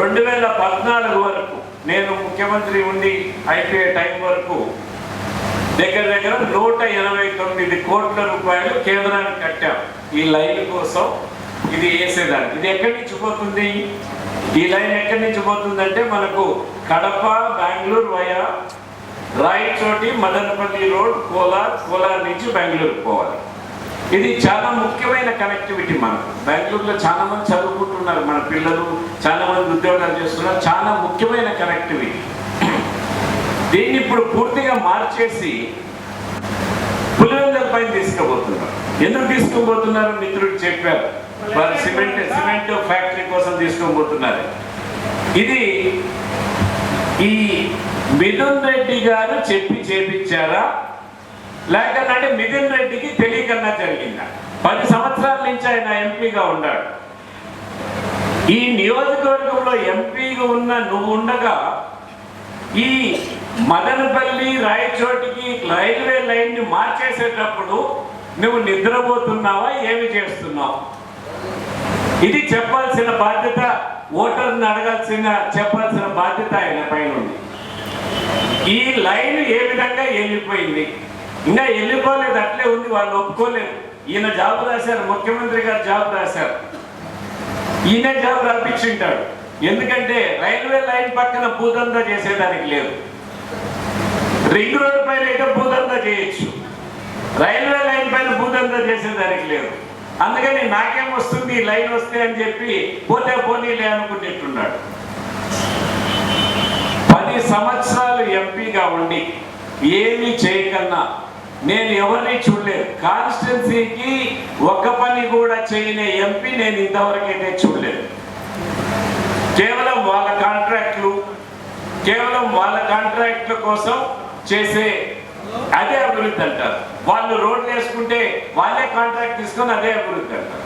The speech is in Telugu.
2014 వరకు నేను ముఖ్యమంత్రి ఉండి అయిపోయే టైం వరకు దగ్గర 189 కోట్ల రూపాయలు కేంద్రానికి కట్టాం ఈ లైన్ కోసం. ఇది వేసేదానికి. ఇది ఎక్కడి నుంచి పోతుంది? ఈ లైన్ ఎక్కడి నుంచి పోతుందంటే మనకు కడప, బెంగళూరు వయా రాయచోటి, మదనపల్లి రోడ్, కోలార్ నుంచి బెంగళూరుకు పోవాలి. ఇది చాలా ముఖ్యమైన కనెక్టివిటీ. మనకు బెంగళూరులో చాలా మంది చదువుకుంటున్నారు, మన పిల్లలు చాలా మంది ఉద్యోగాలు చేస్తున్నారు. చాలా ముఖ్యమైన కనెక్టివిటీ. దీన్ని ఇప్పుడు పూర్తిగా మార్చేసి పులివెందుల పైన తీసుకుపోతున్నారు. ఎందుకు తీసుకుపోతున్నారు? మిత్రుడు చెప్పారు, వారు సిమెంట్ ఫ్యాక్టరీ కోసం తీసుకోబోతున్నారు. ఇది ఈ మిథున్ రెడ్డి గారు చెప్పి చేపించారా, లేకపోతే మిథున్ రెడ్డికి తెలియకన్నా జరిగిందా? 10 సంవత్సరాల నుంచి ఆయన ఎంపీగా ఉన్నాడు. ఈ నియోజకవర్గంలో ఎంపీగా ఉన్న నువ్వు ఉండగా ఈ మదనపల్లి రాయచోటికి రైల్వే లైన్ ని మార్చేసేటప్పుడు నువ్వు నిద్రపోతున్నావా, ఏమి చేస్తున్నావు? ఇది చెప్పాల్సిన బాధ్యత, ఓటర్ని చెప్పాల్సిన బాధ్యత ఆయన పైన ఉంది. ఈ లైన్ ఏ విధంగా వెళ్ళిపోయింది? ఇంకా వెళ్ళిపోలేదు, అట్లే ఉంది. వాళ్ళు ఒప్పుకోలేదు. ఈయన జాబ్ రాశారు, ముఖ్యమంత్రి గారు జాబ్ రాశారు, ఈయన జాబ్ రాపించుంటాడు. ఎందుకంటే రైల్వే లైన్ పక్కన భూదందా చేసేదానికి లేదు. రింగ్ రోడ్ పైన అయితే భూదందా చేయొచ్చు, రైల్వే లైన్ పైన భూదందా చేసేదానికి లేదు. అందుకని నాకేం వస్తుంది ఈ లైన్ వస్తే అని చెప్పి పోనీలే అనుకునేట్టున్నాడు. 10 సంవత్సరాలు ఎంపీగా ఉండి ఏమీ చేయకన్నా నేను ఎవరిని చూడలేదు. కాన్స్టిట్యున్సీకి ఒక్క పని కూడా చేయని ఎంపీ నేను ఇంతవరకు అయితే చూడలేదు. కేవలం వాళ్ళ కాంట్రాక్టుల కోసం చేసే అదే అభివృద్ధి అంటారు. వాళ్ళు రోడ్లు వేసుకుంటే వాళ్ళే కాంట్రాక్ట్ తీసుకొని అదే అభివృద్ధి అంటారు.